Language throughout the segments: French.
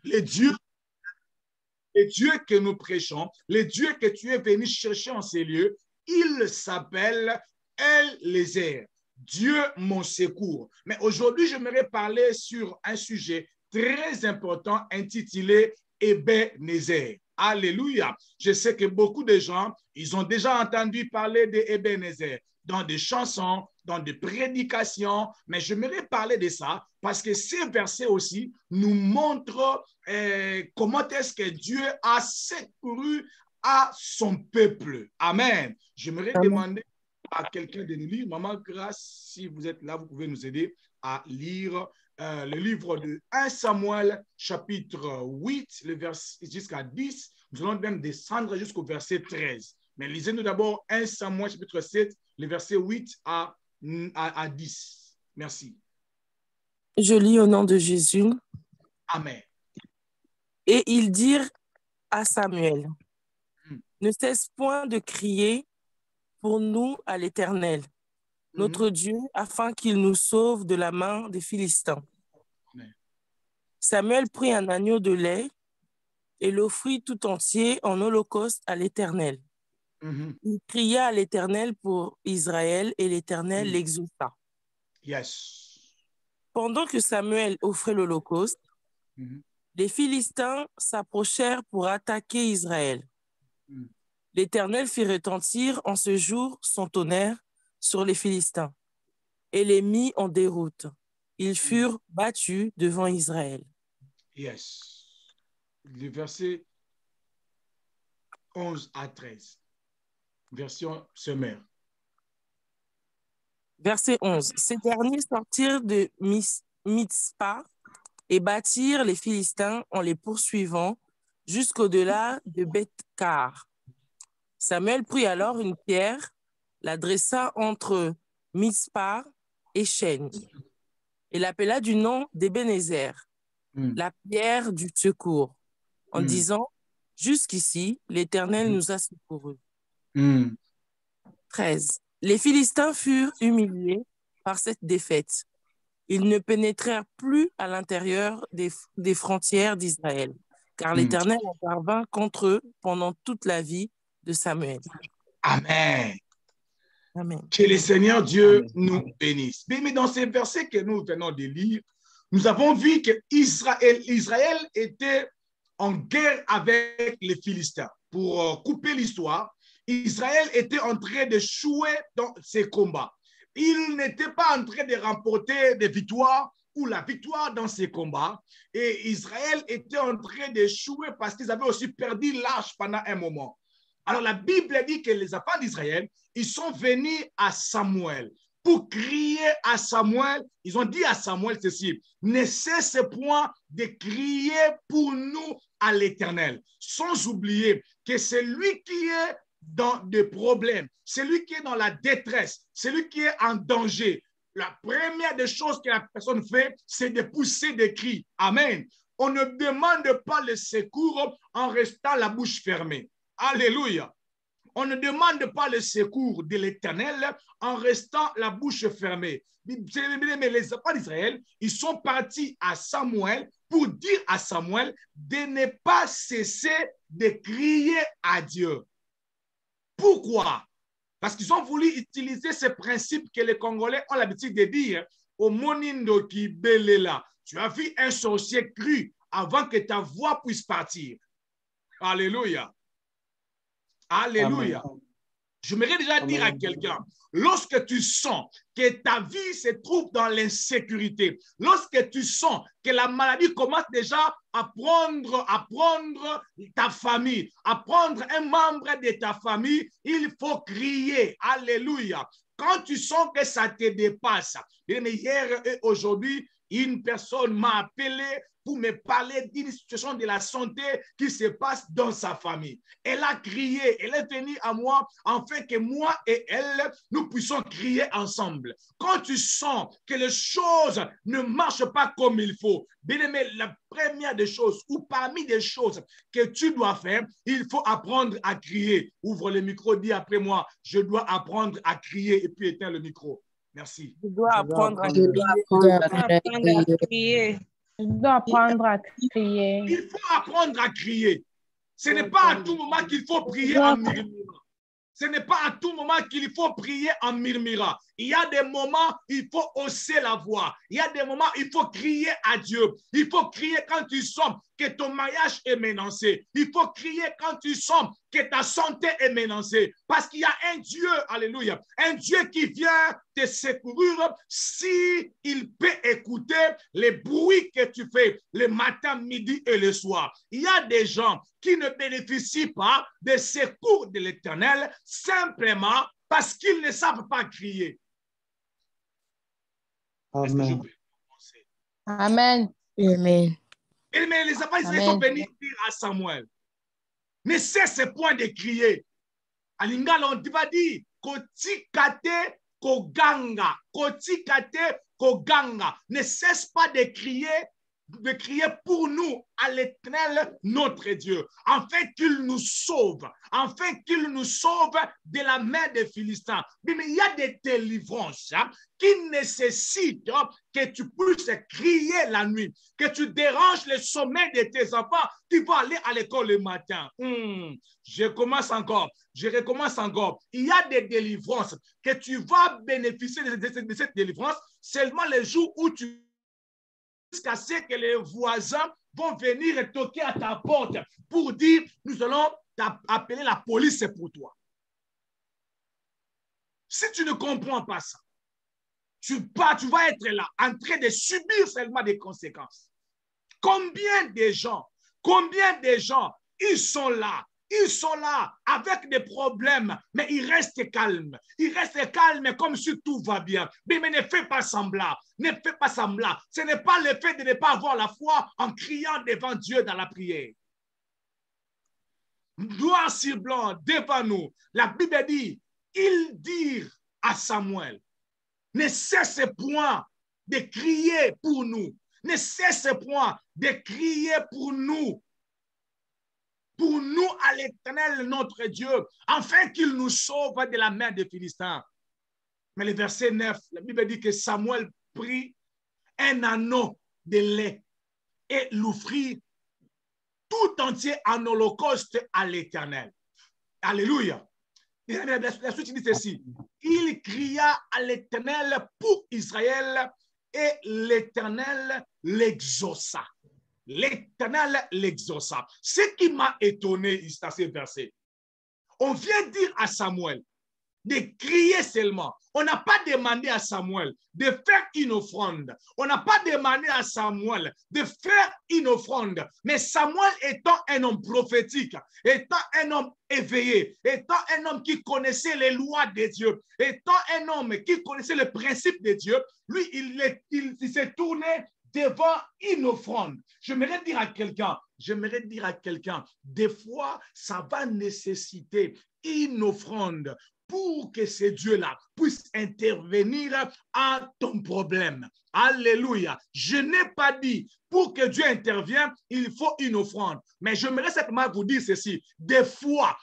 Le Dieu, que nous prêchons, le Dieu que tu es venu chercher en ces lieux, il s'appelle El-Lézer, Dieu mon secours. Mais aujourd'hui, j'aimerais parler sur un sujet très important intitulé Ebenezer. Alléluia. Je sais que beaucoup de gens, ils ont déjà entendu parler d'Ebenezer dans des chansons, dans des prédications, mais j'aimerais parler de ça parce que ces versets aussi nous montrent comment est-ce que Dieu a secouru à son peuple. Amen. J'aimerais demander à quelqu'un de nous lire. Maman Grâce, si vous êtes là, vous pouvez nous aider à lire le livre de 1 Samuel, chapitre 8, le verset jusqu'à 10. Nous allons même descendre jusqu'au verset 13. Mais lisez-nous d'abord 1 Samuel, chapitre 7, le verset 8 à 10. Merci. Je lis au nom de Jésus. Amen. Et ils dirent à Samuel, ne cesse point de crier pour nous à l'Éternel, notre Dieu, afin qu'il nous sauve de la main des Philistins. Amen. Samuel prit un agneau de lait et l'offrit tout entier en holocauste à l'Éternel. Il cria à l'Éternel pour Israël et l'Éternel l'exauça. Yes. Pendant que Samuel offrait l'holocauste, les Philistins s'approchèrent pour attaquer Israël. L'Éternel fit retentir en ce jour son tonnerre sur les Philistins et les mit en déroute. Ils furent battus devant Israël. Yes. Le verset 11 à 13. Version sommaire. Verset 11. Ces derniers sortirent de Mitzpah et battirent les Philistins en les poursuivant jusqu'au-delà de Beth-Kar. Samuel prit alors une pierre, la dressa entre Mitzpah et Shen, et l'appela du nom d'Ebenezer, la pierre du secours, en disant, jusqu'ici, l'Éternel nous a secourus. 13. Les Philistins furent humiliés par cette défaite. Ils ne pénétrèrent plus à l'intérieur des frontières d'Israël, car l'Éternel intervint contre eux pendant toute la vie de Samuel. Amen. Amen. Que le Seigneur Dieu nous bénisse. Mais dans ces versets que nous venons de lire, nous avons vu que Israël était en guerre avec les Philistins. Pour couper l'histoire, Israël était en train de jouer dans ces combats. Il n'était pas en train de remporter des victoires ou la victoire dans ces combats. Et Israël était en train de jouer parce qu'ils avaient aussi perdu l'âge pendant un moment. Alors la Bible dit que les enfants d'Israël, ils sont venus à Samuel pour crier à Samuel. Ils ont dit à Samuel ceci, ne cesse point de crier pour nous à l'Éternel, sans oublier que c'est lui qui est dans des problèmes, c'est lui qui est dans la détresse, c'est lui qui est en danger. La première des choses que la personne fait, c'est de pousser des cris. Amen. On ne demande pas le secours en restant la bouche fermée. Alléluia. On ne demande pas le secours de l'Éternel en restant la bouche fermée. Mais les enfants d'Israël, ils sont partis à Samuel pour dire à Samuel de ne pas cesser de crier à Dieu. Pourquoi? Parce qu'ils ont voulu utiliser ce principe que les Congolais ont l'habitude de dire au monindo qui belela. Tu as vu un sorcier cru avant que ta voix puisse partir. Alléluia. Alléluia. Amen. J'aimerais déjà dire à quelqu'un, lorsque tu sens que ta vie se trouve dans l'insécurité, lorsque tu sens que la maladie commence déjà à prendre ta famille, à prendre un membre de ta famille, il faut crier. Alléluia. Quand tu sens que ça te dépasse, hier et aujourd'hui, une personne m'a appelé pour me parler d'une situation de la santé qui se passe dans sa famille. Elle a crié, elle est venue à moi afin que moi et elle, nous puissions crier ensemble. Quand tu sens que les choses ne marchent pas comme il faut, bien aimé, la première des choses ou parmi des choses que tu dois faire, il faut apprendre à crier. Ouvre le micro, dis après moi, je dois apprendre à crier et puis éteins le micro. Merci. Je dois apprendre à crier. Je dois apprendre à crier. Il faut apprendre à crier. Ce n'est pas à tout moment qu'il faut prier en murmurant. Ce n'est pas à tout moment qu'il faut prier en murmurant. Il y a des moments, il faut hausser la voix. Il y a des moments, il faut crier à Dieu. Il faut crier quand tu sens que ton mariage est menacé. Il faut crier quand tu sens que ta santé est menacée. Parce qu'il y a un Dieu, alléluia, un Dieu qui vient te secourir si il peut écouter les bruits que tu fais le matin, midi et le soir. Il y a des gens qui ne bénéficient pas des secours de l'Éternel simplement parce qu'ils ne savent pas crier. Amen. Amen. Amen. Mais les enfants ils sont venus dire à Samuel, ne cesse point de crier. À Lingala, on va dire, kotikate koganga, kotikate koganga. Ne cesse pas de crier pour nous à l'Éternel, notre Dieu, afin qu'il nous sauve, de la main des Philistins. Mais il y a des délivrances qui nécessitent que tu puisses crier la nuit, que tu déranges le sommeil de tes enfants qui vont aller à l'école le matin. Je recommence encore. Il y a des délivrances que tu vas bénéficier de cette délivrance seulement les jours où tu jusqu'à ce que les voisins vont venir toquer à ta porte pour dire, nous allons appeler la police pour toi. Si tu ne comprends pas ça, tu vas être là en train de subir seulement des conséquences. Combien de gens, ils sont là avec des problèmes, mais ils restent calmes. Ils restent calmes comme si tout va bien. Mais ne fais pas semblant. Ce n'est pas le fait de ne pas avoir la foi en criant devant Dieu dans la prière. Noir sur blanc devant nous. La Bible dit, ils dirent à Samuel, ne cesse point de crier pour nous. Ne cesse point de crier pour nous à l'Éternel, notre Dieu, afin qu'il nous sauve de la main des Philistins. Mais le verset 9, la Bible dit que Samuel prit un anneau de lait et l'offrit tout entier en holocauste à l'Éternel. Alléluia. La suite dit ceci. Il cria à l'Éternel pour Israël et l'Éternel l'exauça. L'Éternel l'exauça. Ce qui m'a étonné dans ces versets, on vient dire à Samuel de crier seulement. On n'a pas demandé à Samuel de faire une offrande. On n'a pas demandé à Samuel de faire une offrande. Mais Samuel étant un homme prophétique, étant un homme éveillé, étant un homme qui connaissait les lois de Dieu, étant un homme qui connaissait le principe de Dieu, lui, il s'est tourné devant une offrande. J'aimerais dire à quelqu'un, des fois, ça va nécessiter une offrande pour que ce Dieu-là puisse intervenir à ton problème. Alléluia. Je n'ai pas dit pour que Dieu intervienne, il faut une offrande. Mais j'aimerais simplement vous dire ceci. Des fois,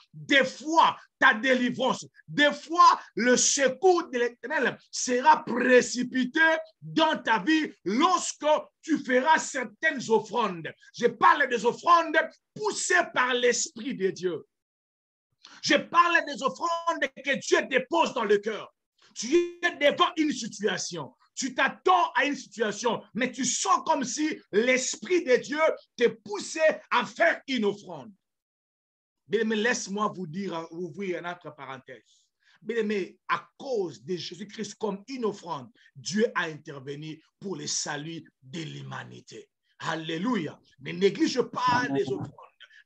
ta délivrance, des fois, le secours de l'Éternel sera précipité dans ta vie lorsque tu feras certaines offrandes. Je parle des offrandes poussées par l'Esprit de Dieu. Je parle des offrandes que Dieu dépose dans le cœur. Tu es devant une situation. Tu t'attends à une situation, mais tu sens comme si l'Esprit de Dieu te poussait à faire une offrande. Bien-aimé, laisse-moi vous dire, ouvrir une autre parenthèse. Bien-aimé, à cause de Jésus-Christ comme une offrande, Dieu a intervenu pour le salut de l'humanité. Alléluia. Ne néglige pas les offrandes.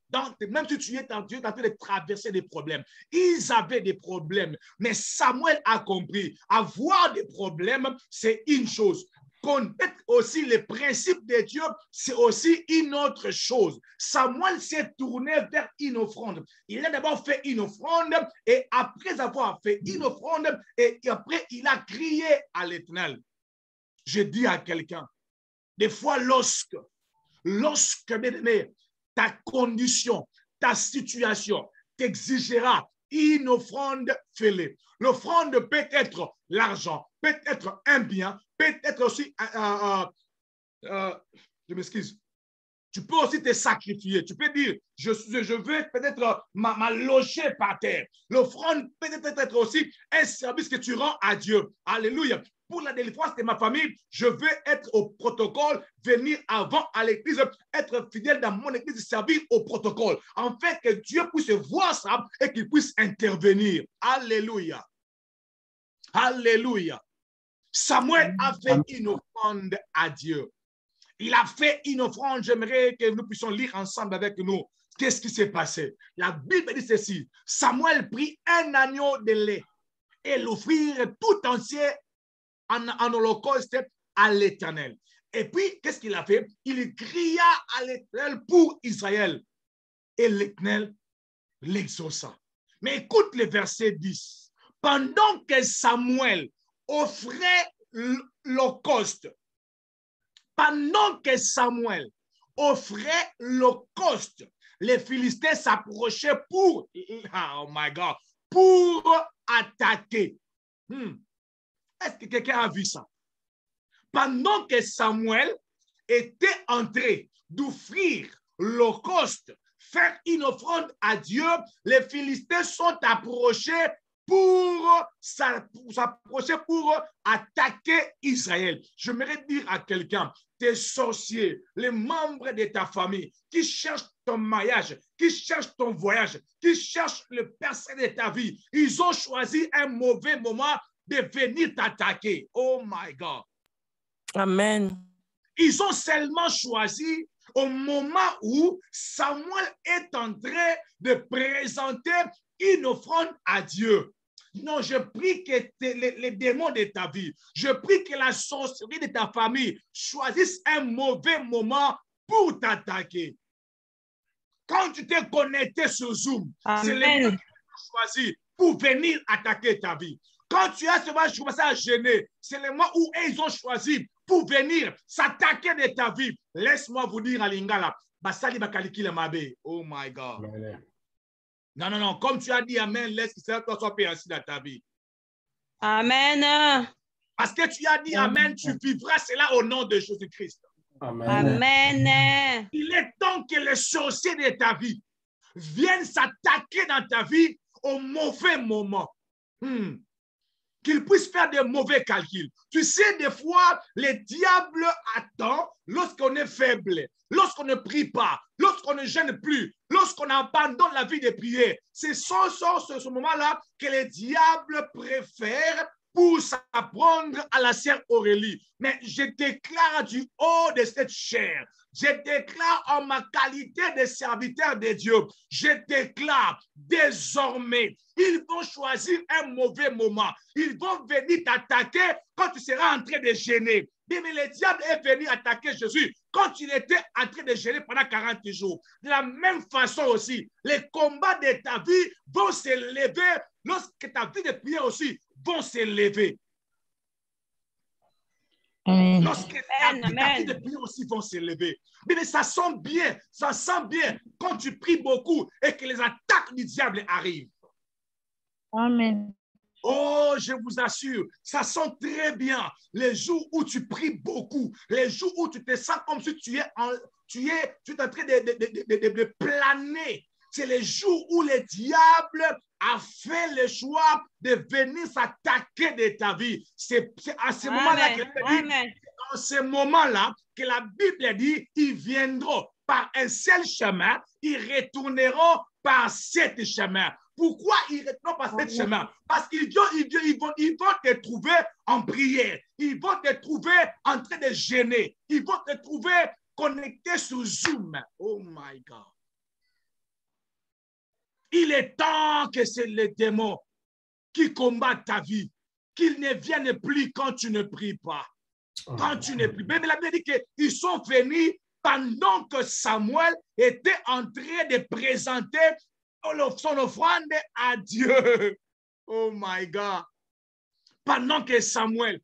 Donc, même si tu es en Dieu, tu as fait de traverser des problèmes. Ils avaient des problèmes, mais Samuel a compris. Avoir des problèmes, c'est une chose. Connaître aussi les principes de Dieu, c'est aussi une autre chose. Samuel s'est tourné vers une offrande. Il a d'abord fait une offrande et après avoir fait une offrande, et après il a crié à l'Éternel. Je dis à quelqu'un, des fois lorsque bien-aimé, ta condition, ta situation t'exigera une offrande, fais-le. L'offrande peut être l'argent, peut être un bien, peut être aussi je m'excuse. Tu peux aussi te sacrifier. Tu peux dire, je veux peut-être m'alloger par terre. L'offrande peut être aussi un service que tu rends à Dieu. Alléluia. Pour la délivrance de ma famille, je veux être au protocole, venir avant à l'église, être fidèle dans mon église, servir au protocole, afin que Dieu puisse voir ça et qu'il puisse intervenir. Alléluia. Alléluia. Samuel a fait une offrande à Dieu. Il a fait une offrande. J'aimerais que nous puissions lire ensemble avec nous. Qu'est-ce qui s'est passé? La Bible dit ceci. Samuel prit un agneau de lait et l'offrit tout entier en holocauste à l'Éternel. Et puis, qu'est-ce qu'il a fait? Il cria à l'Éternel pour Israël. Et l'Éternel l'exauça. Mais écoute le verset 10. Pendant que Samuel offrait l'holocauste, pendant que Samuel offrait l'holocauste, les Philistins s'approchaient pour, oh my God, pour attaquer. Est-ce que quelqu'un a vu ça? Pendant que Samuel était en train d'offrir l'holocauste, faire une offrande à Dieu, les Philistins sont approchés pour s'approcher pour attaquer Israël. J'aimerais dire à quelqu'un, tes sorciers, les membres de ta famille qui cherchent ton mariage, qui cherchent ton voyage, qui cherchent le percé de ta vie, ils ont choisi un mauvais moment de venir t'attaquer. Oh my God. Amen. Ils ont seulement choisi au moment où Samuel est en train de présenter une offrande à Dieu. Non, je prie que les démons de ta vie, je prie que la sorcellerie de ta famille choisisse un mauvais moment pour t'attaquer. Quand tu t'es connecté sur Zoom, c'est le moment que tu as choisi pour venir attaquer ta vie. Quand tu as commencé à gêner, c'est le moment où ils ont choisi pour venir s'attaquer de ta vie. Laisse-moi vous dire à Lingala, Basali Bakaliki le Mabe. Oh my God. Non, non, non. Comme tu as dit Amen, laisse que ça soit payé ainsi dans ta vie. Amen. Parce que tu as dit Amen, tu vivras cela au nom de Jésus-Christ. Amen. Amen. Il est temps que les sorciers de ta vie viennent s'attaquer dans ta vie au mauvais moment. Qu'ils puissent faire des mauvais calculs. Tu sais, des fois, le diable attend lorsqu'on est faible, lorsqu'on ne prie pas, lorsqu'on ne gêne plus, lorsqu'on abandonne la vie de prière. C'est ce moment-là que le diable préfère pour s'apprendre à la sœur Aurélie. Mais je déclare du haut de cette chair, je déclare en ma qualité de serviteur de Dieu, je déclare désormais, ils vont choisir un mauvais moment. Ils vont venir t'attaquer quand tu seras en train de gêner. Mais le diable est venu attaquer Jésus quand il était en train de gêner pendant 40 jours. De la même façon aussi, les combats de ta vie vont s'élever lorsque ta vie de prière aussi vont s'élever. Lorsque ta vie de prière aussi vont s'élever. Mais ça sent bien quand tu pries beaucoup et que les attaques du diable arrivent. Amen. Oh, je vous assure, ça sent très bien les jours où tu pries beaucoup, les jours où tu te sens comme si tu es en train de planer. C'est les jours où le diable a fait le choix de venir s'attaquer de ta vie. C'est à ce moment-là dans ce moment-là que la Bible dit, ils viendront par un seul chemin, ils retourneront par sept chemins. Pourquoi ils ne retournent pas par ce chemin? Parce qu'ils vont te trouver en prière. Ils vont te trouver en train de gêner. Ils vont te trouver connecté sur Zoom. Oh my God. Il est temps que c'est les démons qui combattent ta vie, qu'ils ne viennent plus quand tu ne pries pas. Quand tu ne pries pas. Mais la Bible dit qu'ils sont venus pendant que Samuel était en train de présenter son offrande à Dieu. Oh my God. Pendant que Samuel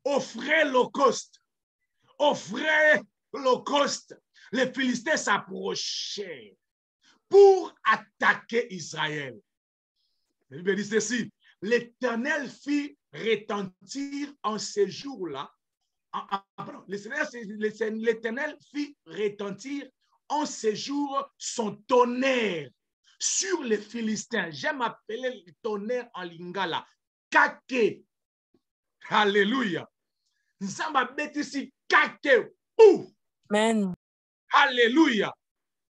offrait l'holocauste, les Philistins s'approchaient pour attaquer Israël. La Bible dit ceci, l'Éternel fit retentir en ces jours-là l'Éternel fit retentir en ces jours son tonnerre sur les Philistins. J'aime appeler le tonnerre en lingala. Kake. Alléluia. Nzamba betisi kake. Ouf. Amen. Alléluia.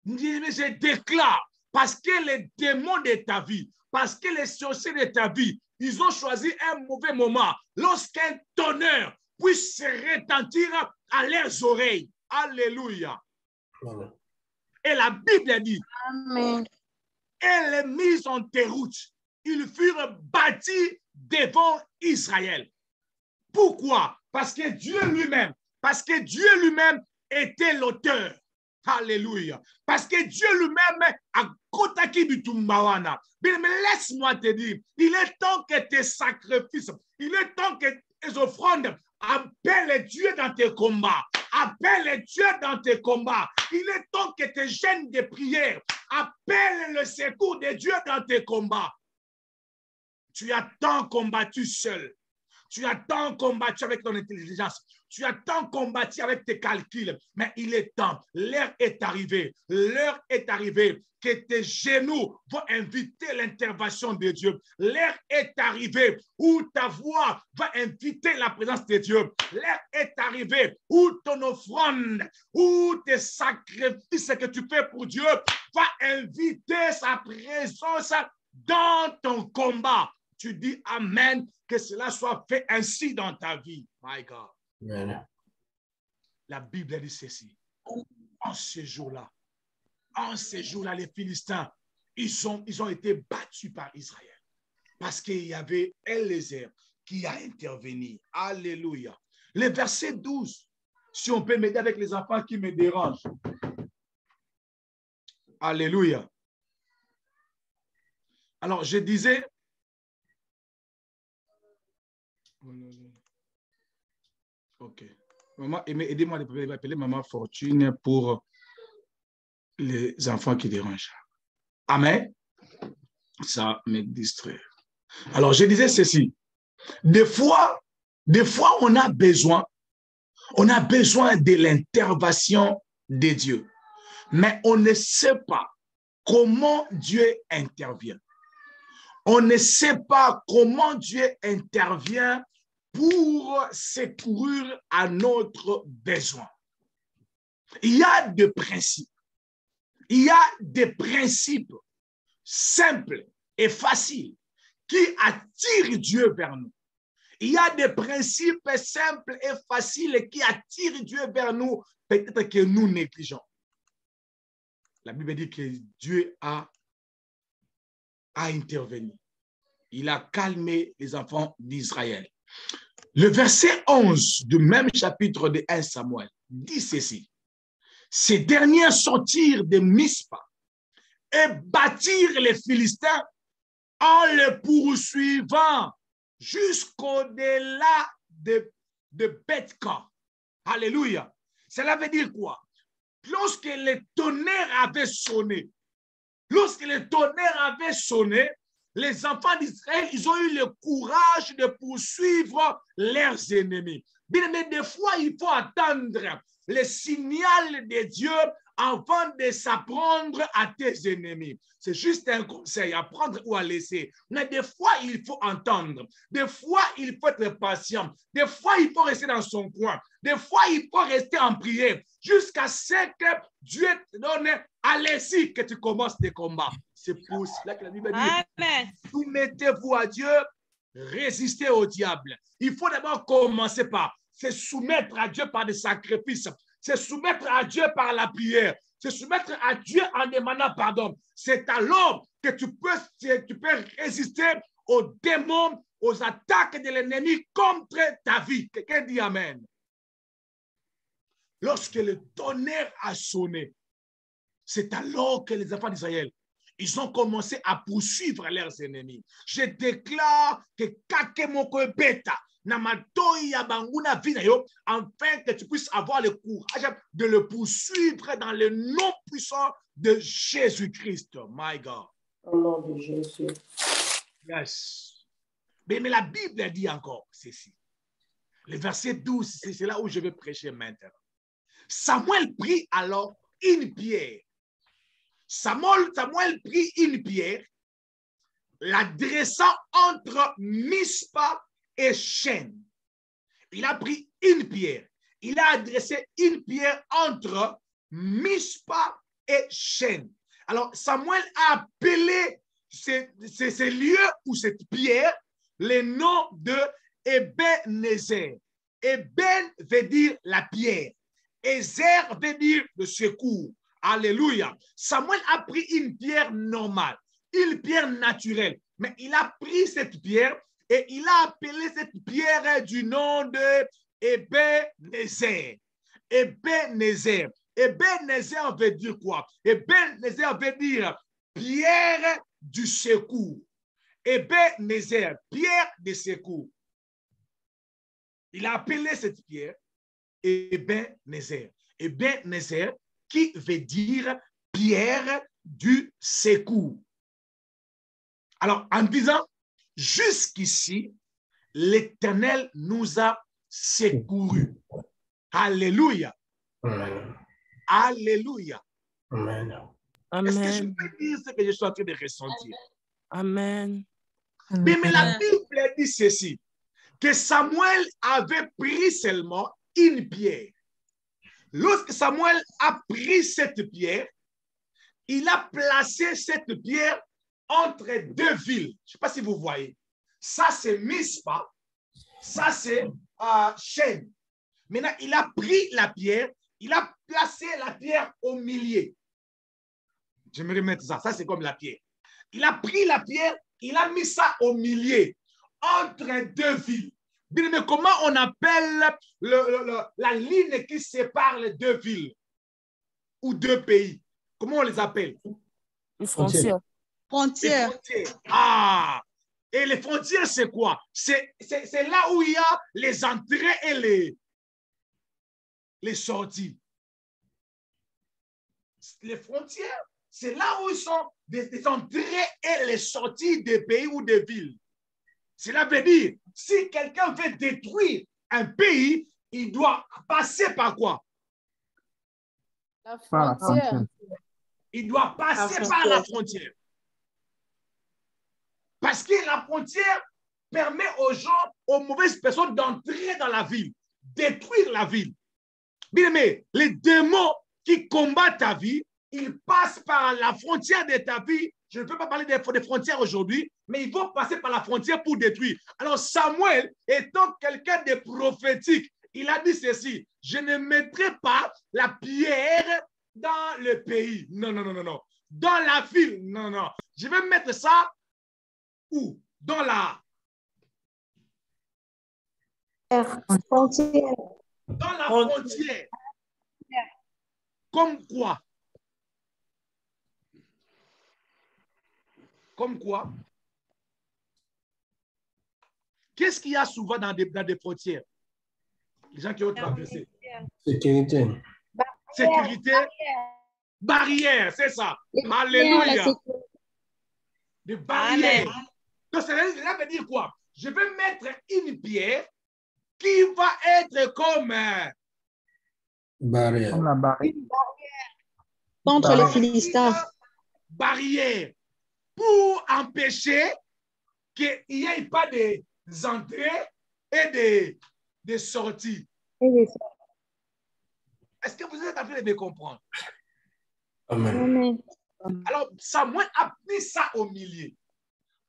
Je déclare, parce que les démons de ta vie, parce que les sorciers de ta vie, ils ont choisi un mauvais moment lorsqu'un tonnerre puisse se retentir à leurs oreilles. Alléluia. Amen. Et la Bible dit, Amen. elle est mise en déroute. Ils furent bâtis devant Israël. Pourquoi? Parce que Dieu lui-même était l'auteur. Alléluia. Parce que Dieu lui-même a kotaki bitumbawana. Mais laisse-moi te dire, il est temps que tes sacrifices, il est temps que tes offrandes appellent Dieu dans tes combats. Appelle Dieu dans tes combats. Il est temps que tes jeûnes de prière appellent le secours de Dieu dans tes combats. Tu as tant combattu seul. Tu as tant combattu avec ton intelligence. Tu as tant combattu avec tes calculs. Mais il est temps. L'heure est arrivée. L'heure est arrivée que tes genoux vont inviter l'intervention de Dieu. L'heure est arrivée où ta voix va inviter la présence de Dieu. L'heure est arrivée où ton offrande, où tes sacrifices que tu fais pour Dieu va inviter sa présence dans ton combat. Tu dis Amen, que cela soit fait ainsi dans ta vie. My God. Amen. La Bible dit ceci. En ces jours-là, les Philistins, ils ont été battus par Israël. Parce qu'il y avait Eliezer qui a intervenu. Alléluia. Le verset 12, si on peut m'aider avec les enfants qui me dérangent. Alléluia. Alors, je disais, ok. Maman, aidez-moi à appeler Maman Fortune pour les enfants qui dérangent. Amen. Ça me distrait. Alors, je disais ceci. Des fois, on a besoin de l'intervention de Dieu. Mais on ne sait pas comment Dieu intervient. On ne sait pas comment Dieu intervient pour secourir à notre besoin. Il y a des principes. Il y a des principes simples et faciles qui attirent Dieu vers nous. Il y a des principes simples et faciles qui attirent Dieu vers nous, peut-être que nous négligeons. La Bible dit que Dieu a intervenu. Il a calmé les enfants d'Israël. Le verset 11 du même chapitre de 1 Samuel dit ceci. Ces derniers sortirent de Mispa et battirent les Philistins en les poursuivant jusqu'au-delà de Beth-Kar. Alléluia. Cela veut dire quoi? Lorsque le tonnerre avait sonné, les enfants d'Israël, ils ont eu le courage de poursuivre leurs ennemis. Bien, mais des fois, il faut attendre le signal de Dieu avant de s'apprendre à tes ennemis. C'est juste un conseil, à prendre ou à laisser. Mais des fois, il faut entendre. Des fois, il faut être patient. Des fois, il faut rester dans son coin. Des fois, il faut rester en prière jusqu'à ce que Dieu te donne à l'essai que tu commences des combats. C'est pour cela que la Bible dit, soumettez-vous à Dieu, résistez au diable. Il faut d'abord commencer par se soumettre à Dieu par des sacrifices, se soumettre à Dieu par la prière, se soumettre à Dieu en demandant pardon. C'est alors que tu peux résister aux démons, aux attaques de l'ennemi contre ta vie. Quelqu'un dit Amen. Lorsque le tonnerre a sonné, c'est alors que les enfants d'Israël, ils ont commencé à poursuivre leurs ennemis. Je déclare que kakemoko beta namatoi ya banguna vinayo, afin que tu puisses avoir le courage de le poursuivre dans le nom puissant de Jésus-Christ. My God. Au nom de Jésus. Yes. Mais la Bible dit encore ceci. Le verset 12, c'est là où je vais prêcher maintenant. Samuel prit alors une pierre. Samuel prit une pierre, la dressant entre Mispa et Chêne. Il a pris une pierre. Il a adressé une pierre entre Mispa et Chêne. Alors, Samuel a appelé ces lieux ou cette pierre le nom de Ebenezer. Eben veut dire la pierre. Ezer veut dire le secours. Alléluia. Samuel a pris une pierre normale, une pierre naturelle, mais il a pris cette pierre et il a appelé cette pierre du nom de Ebenezer. Ebenezer. Ebenezer veut dire quoi? Ebenezer veut dire pierre du secours. Ebenezer, pierre de secours. Il a appelé cette pierre Ebenezer. Ebenezer qui veut dire pierre du secours. Alors, en disant, jusqu'ici, l'Éternel nous a secourus. Alléluia. Amen. Alléluia. Amen. Est-ce que je Amen. peux dire ce que je suis en train de ressentir? Amen. Mais la Bible dit ceci, que Samuel avait pris seulement une pierre. Lorsque Samuel a pris cette pierre, il a placé cette pierre entre deux villes. Je ne sais pas si vous voyez. Ça, c'est Mispa. Ça, c'est Chêne. Maintenant, il a pris la pierre. Il a placé la pierre au milieu. Je me remets ça. Ça, c'est comme la pierre. Il a pris la pierre. Il a mis ça au milieu, entre deux villes. Mais comment on appelle la ligne qui sépare les deux villes ou deux pays? Comment on les appelle? Une frontière. Frontière. Les frontières. Ah! Et les frontières, c'est quoi? C'est là où il y a les entrées et les sorties. Les frontières, c'est là où ils sont les entrées et les sorties des pays ou des villes. Cela veut dire, si quelqu'un veut détruire un pays, il doit passer par quoi? La frontière. Il doit passer par la frontière. Parce que la frontière permet aux gens, aux mauvaises personnes d'entrer dans la ville, détruire la ville. Bien aimé, les démons qui combattent ta vie, ils passent par la frontière de ta vie. Je ne peux pas parler des frontières aujourd'hui, mais ils vont passer par la frontière pour détruire. Alors Samuel, étant quelqu'un de prophétique, il a dit ceci, je ne mettrai pas la pierre dans le pays. Non, non, non, non, non. Dans la ville, non, non. Je vais mettre ça où? Dans la Frontière. dans la frontière. Comme quoi? Comme quoi? Qu'est-ce qu'il y a souvent dans des frontières? Les gens qui ont traversé. Sécurité. Sécurité. Barrière, c'est ça. Alléluia. Des barrières. Donc, cela veut dire quoi? Je vais mettre une pierre qui va être comme Barrière. Comme la barrière. Contre les Philistins. barrière pour empêcher qu'il n'y ait pas des entrées et des sorties. Est-ce que vous êtes en train de me comprendre? Amen. Amen. Alors, Samuel a mis ça au milieu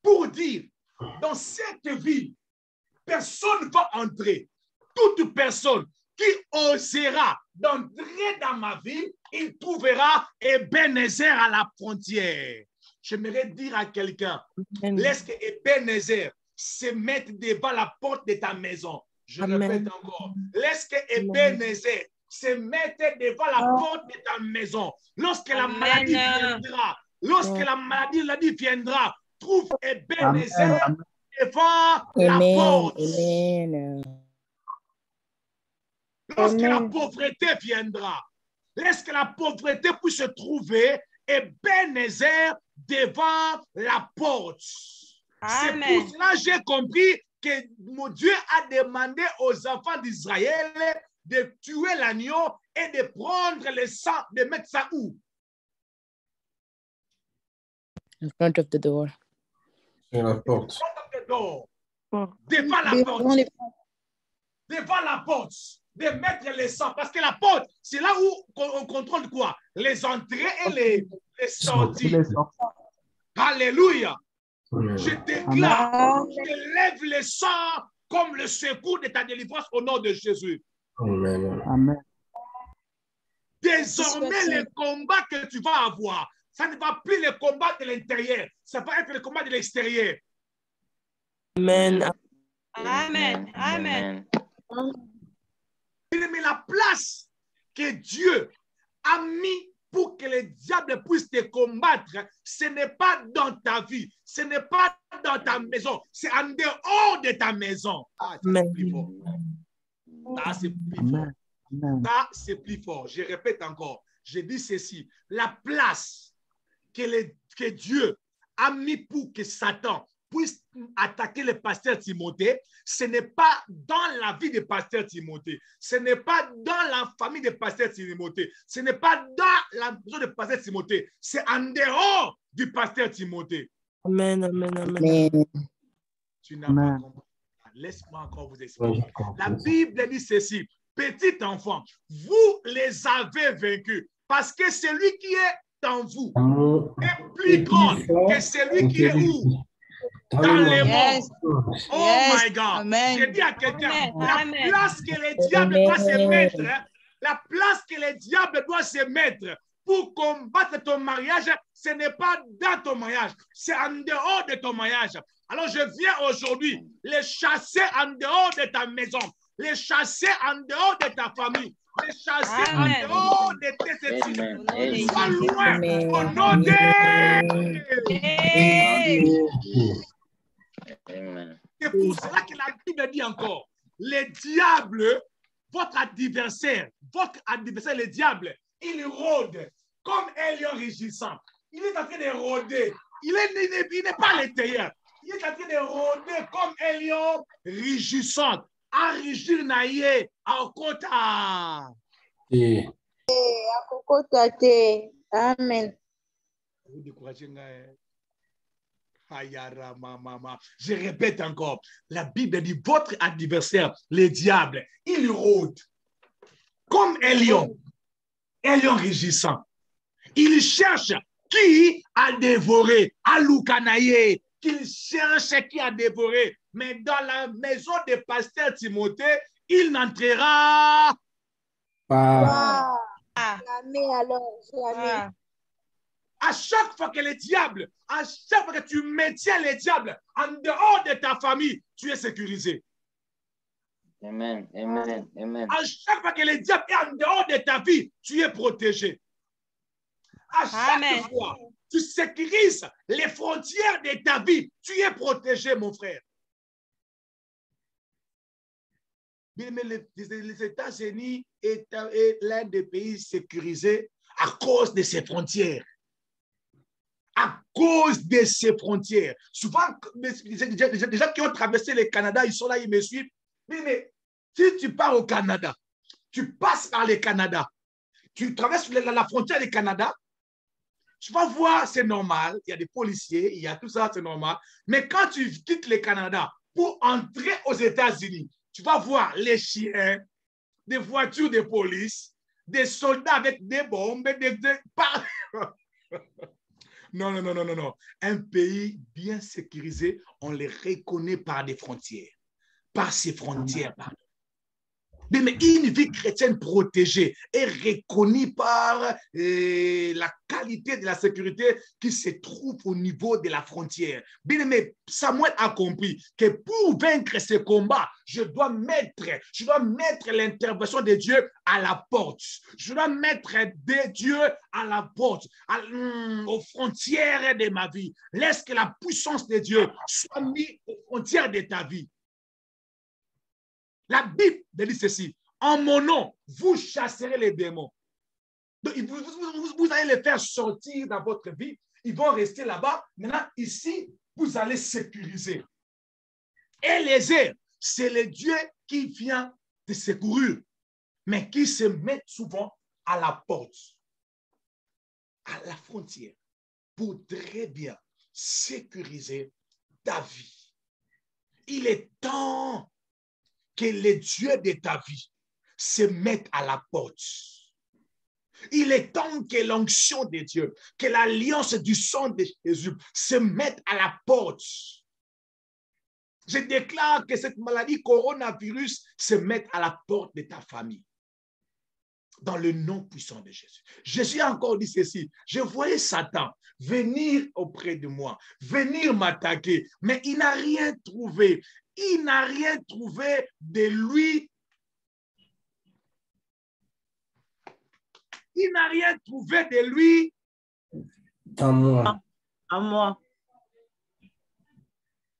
pour dire, dans cette ville, personne ne va entrer. Toute personne qui osera d'entrer dans ma ville, il trouvera Ebenezer à la frontière. J'aimerais dire à quelqu'un, laisse que Ebenezer se mette devant la porte de ta maison. Je répète encore, laisse que Ebenezer se mette devant la porte de ta maison. Lorsque la maladie viendra, lorsque la maladie viendra, trouve Ebenezer devant la porte. Amen. Lorsque la pauvreté viendra, laisse que la pauvreté puisse se trouver Ebenezer devant la porte. C'est pour cela que j'ai compris que mon Dieu a demandé aux enfants d'Israël de tuer l'agneau et de prendre le sang, de mettre ça où? In front of the door. Sur la porte. Devant la porte. Devant la porte. De mettre le sang. Parce que la porte, c'est là où on contrôle quoi? Les entrées et les sorties. Alléluia. Je déclare, je lève le sang comme le secours de ta délivrance au nom de Jésus. Amen. Amen. Désormais, le combat que tu vas avoir, ça ne va plus le combat de l'intérieur, ça va être le combat de l'extérieur. Amen. Amen. Amen. Mais la place que Dieu a mis pour que le diable puisse te combattre, ce n'est pas dans ta vie, ce n'est pas dans ta maison, c'est en dehors de ta maison. Ah, c'est plus fort. Ah, c'est plus fort. Ça, c'est plus fort. Je répète encore. Je dis ceci. La place que Dieu a mis pour que Satan puisse attaquer le pasteur Timothée, ce n'est pas dans la vie du pasteur Timothée. Ce n'est pas dans la famille du pasteur Timothée. Ce n'est pas dans la maison du pasteur Timothée. C'est en dehors du pasteur Timothée. Amen, amen, amen. Tu n'as pas compris. Laisse-moi encore vous expliquer. La Bible dit ceci. Petit enfant, vous les avez vaincus parce que celui qui est en vous est plus grand que celui qui est où? Dans les morts. Oh my God. Je dis à quelqu'un, la place que le diable doit se mettre, la place que le diable doit se mettre pour combattre ton mariage, ce n'est pas dans ton mariage, c'est en dehors de ton mariage. Alors je viens aujourd'hui les chasser en dehors de ta maison, les chasser en dehors de ta famille, les chasser en dehors de tes études. Sois loin au nom de... C'est pour cela que la Bible dit encore, le diable, votre adversaire, le diable, il rôde comme un lion rugissant. Il est en train de rôder. Il n'est pas à l'intérieur. Il est en train de rôder comme un lion rugissant. À rugir naïe, à kota. Amen. Vous découragez. Je répète encore, la Bible dit votre adversaire, le diable, il rôde comme un lion rugissant. Il cherche qui a dévoré, à Loukanaye, qu'il cherche qui a dévoré. Mais dans la maison de pasteur Timothée, il n'entrera pas. Jamais alors, jamais. À chaque fois que le diable, à chaque fois que tu maintiens le diable en dehors de ta famille, tu es sécurisé. Amen, amen, amen. À chaque fois que le diable est en dehors de ta vie, tu es protégé. À chaque fois, tu sécurises les frontières de ta vie, tu es protégé, mon frère. Mais les États-Unis est l'un des pays sécurisés à cause de ses frontières. À cause de ses frontières. Souvent, les gens qui ont traversé le Canada, ils sont là, ils me suivent. Mais si tu pars au Canada, tu passes par le Canada, tu traverses la frontière du Canada, tu vas voir, c'est normal, il y a des policiers, il y a tout ça, c'est normal. Mais quand tu quittes le Canada pour entrer aux États-Unis, tu vas voir les chiens, des voitures de police, des soldats avec des bombes, Non, non, non, non, non, non. Un pays bien sécurisé, on les reconnaît par des frontières. Par ses frontières, pardon. Mais une vie chrétienne protégée est reconnue par la qualité de la sécurité qui se trouve au niveau de la frontière. Bien, mais Samuel a compris que pour vaincre ce combat, je dois mettre l'intervention de Dieu à la porte. Je dois mettre Dieu à la porte, aux frontières de ma vie. Laisse que la puissance de Dieu soit mise aux frontières de ta vie. La Bible dit ceci, en mon nom, vous chasserez les démons. Donc, vous allez les faire sortir dans votre vie, ils vont rester là-bas. Maintenant, ici, vous allez sécuriser. Eliezer, c'est le Dieu qui vient te secourir, mais qui se met souvent à la porte, à la frontière, pour très bien sécuriser ta vie. Il est temps que le Dieu de ta vie se mette à la porte. Il est temps que l'onction de Dieu, que l'alliance du sang de Jésus se mette à la porte. Je déclare que cette maladie coronavirus se mette à la porte de ta famille. Dans le nom puissant de Jésus. Jésus a encore dit ceci. Je voyais Satan venir auprès de moi, venir m'attaquer, mais il n'a rien trouvé. Il n'a rien trouvé de lui. Il n'a rien trouvé de lui. À moi. À moi.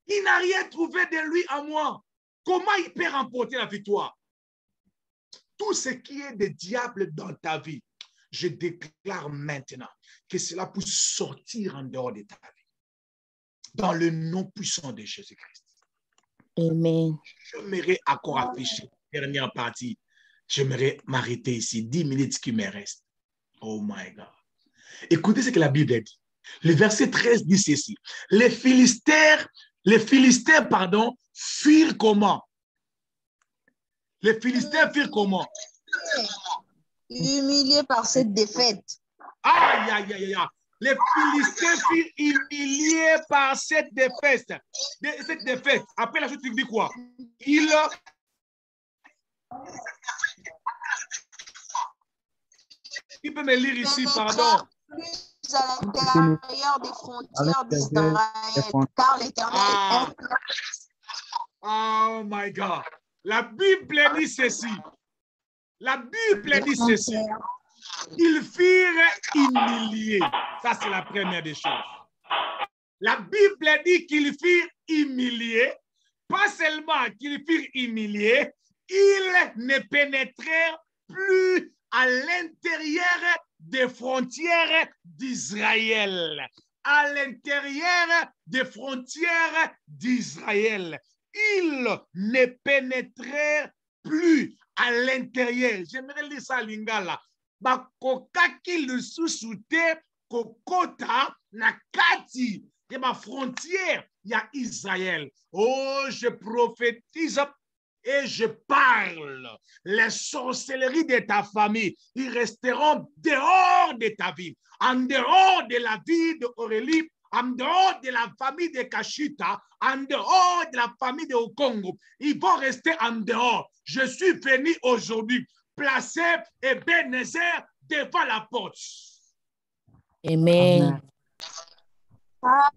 Il n'a rien trouvé de lui à moi. Comment il peut remporter la victoire? Tout ce qui est des diables dans ta vie, je déclare maintenant que cela puisse sortir en dehors de ta vie. Dans le nom puissant de Jésus-Christ. Amen. J'aimerais encore afficher la dernière partie. J'aimerais m'arrêter ici. 10 minutes qui me restent. Oh my God. Écoutez ce que la Bible dit. Le verset 13 dit ceci. Les Philistins, firent comment? Les Philistins firent comment? Humiliés par cette défaite. Aïe, aïe, aïe, aïe. Les Philistins furent humiliés par cette défaite. Après la chute, tu dis quoi? Il peut me lire ici, pardon. Plus à l'intérieur des frontières d'Israël, car l'Éternel est... Oh my God. La Bible dit ceci. La Bible dit ceci. Ils furent humiliés. Ça, c'est la première des choses. La Bible dit qu'ils furent humiliés. Pas seulement qu'ils furent humiliés, ils ne pénétrèrent plus à l'intérieur des frontières d'Israël. À l'intérieur des frontières d'Israël. Ils ne pénétrèrent plus à l'intérieur. J'aimerais lire ça à Lingala. Bakokaki le sous-souté, kokota, nakati, et ma frontière, il y a Israël. Oh, je prophétise et je parle. Les sorcelleries de ta famille, ils resteront dehors de ta vie, en dehors de la vie d'Aurélie, en dehors de la famille de Kashita, en dehors de la famille de Okongo. Ils vont rester en dehors. Je suis venu aujourd'hui placer Ebenezer devant la porte. Amen. La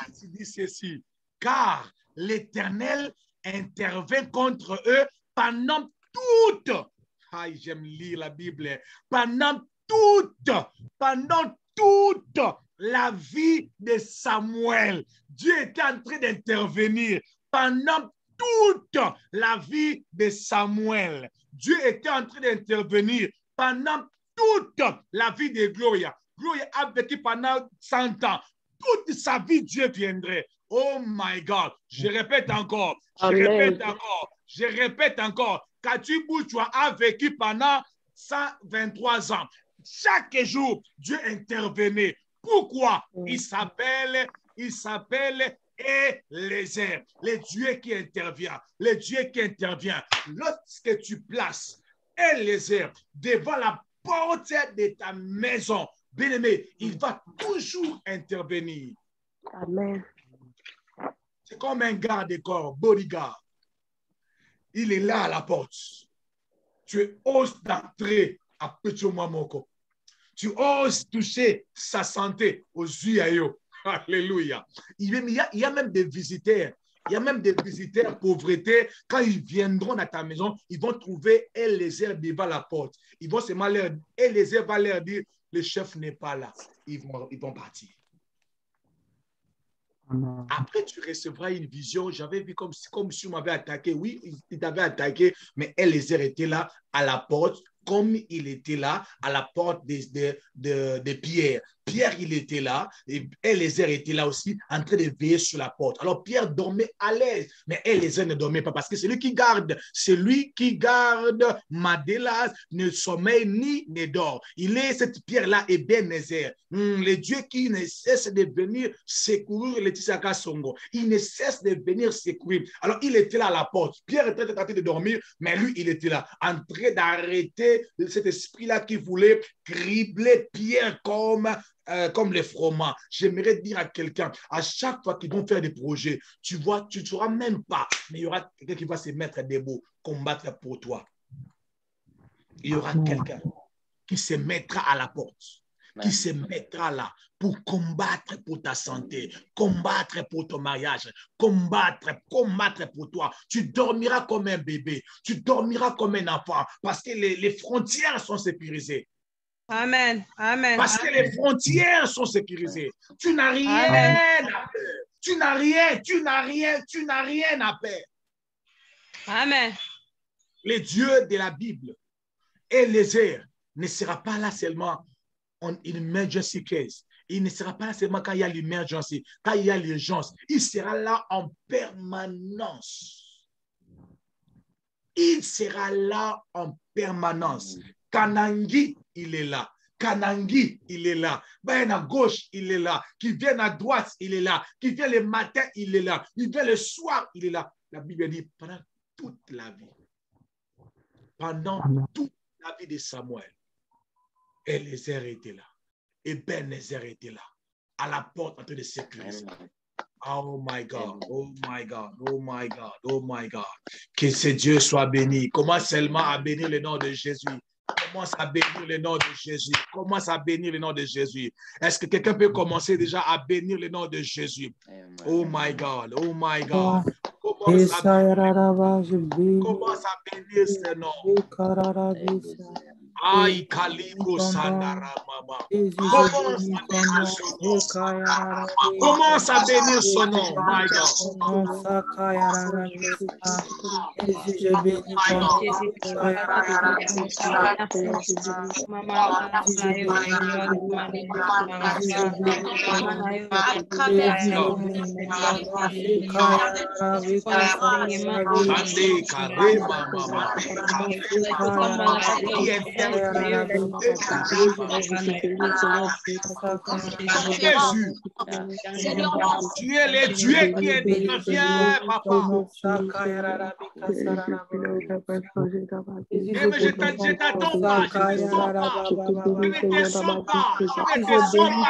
Bible dit ceci, car l'Éternel intervint contre eux pendant toute, j'aime lire la Bible, pendant toute la vie de Samuel. Dieu était en train d'intervenir pendant toute la vie de Samuel. Dieu était en train d'intervenir pendant toute la vie de Gloria. Gloria a vécu pendant 100 ans. Toute sa vie, Dieu viendrait. Oh my God. Je répète encore. Je répète encore. Katu Bouchoua a vécu pendant 123 ans. Chaque jour, Dieu intervenait. Pourquoi? Il s'appelle Eliezer, le Dieu qui intervient, le Dieu qui intervient. Lorsque tu places Eliezer devant la porte de ta maison, bien-aimé, il va toujours intervenir. Amen. C'est comme un garde-corps, bodyguard. Il est là à la porte. Tu oses d'entrer à Petit Mamoko. Tu oses toucher sa santé aux yeux. Alléluia. Il y a même des visiteurs. Il y a même des visiteurs pauvreté. Quand ils viendront à ta maison, ils vont trouver Eliezer devant la porte. Ils vont seulement leur dire, Eliezer va leur dire, le chef n'est pas là. Ils vont partir. Après, tu recevras une vision. J'avais vu comme si on m'avait attaqué. Oui, il t'avait attaqué, mais Eliezer était là à la porte. comme il était là à la porte de Pierre. Pierre, il était là, et Eliezer était là aussi, en train de veiller sur la porte. Alors Pierre dormait à l'aise, mais Eliezer ne dormait pas parce que c'est lui qui garde Madélas, ne sommeille ni ne dort. Cette pierre-là est Ebenezer, le Dieu qui ne cesse de venir secourir Laetitia Kasongo. Il ne cesse de venir secourir. Alors il était là à la porte. Pierre était en train de dormir, mais lui, il était là, en train d'arrêter cet esprit-là qui voulait cribler Pierre comme les froment. J'aimerais dire à quelqu'un, à chaque fois qu'ils vont faire des projets, tu vois, tu ne sauras même pas, mais il y aura quelqu'un qui va se mettre debout, combattre pour toi. Il y aura quelqu'un qui se mettra à la porte, qui se mettra là pour combattre pour ta santé, combattre pour ton mariage, combattre pour toi. Tu dormiras comme un bébé, tu dormiras comme un enfant, parce que les frontières sont sécurisées. Amen. Amen. Parce que les frontières sont sécurisées. Tu n'as rien à perdre. Tu n'as rien à perdre. Amen. Le Dieu de la Bible, Eliezer, ne sera pas là seulement en emergency case. Il ne sera pas là seulement quand il y a l'emergency, quand il y a l'urgence. Il sera là en permanence. Il sera là en permanence. Kanangi, il est là. Kanangi, il est là. Ben à gauche, il est là. Qui vient à droite, il est là. Qui vient le matin, il est là. Il vient le soir, il est là. La Bible dit pendant toute la vie. Pendant toute la vie de Samuel, Eliezer était là. Et Ebenezer était là. À la porte en train de sécuriser. Oh my God, oh my God, oh my God, oh my God. Que ce Dieu soit béni. Commence seulement à bénir le nom de Jésus. Commence à bénir le nom de Jésus. Commence à bénir le nom de Jésus. Est-ce que quelqu'un peut commencer déjà à bénir le nom de Jésus? Oh my God, oh my God. Commence à bénir ce nom. Aïe, Kalibro Sandara Mama. Commence à bénir son nom, my God. Jésus, tu es le Dieu qui intervient, papa. Mais je t'attends pas, je ne te sens pas, je ne te sens pas,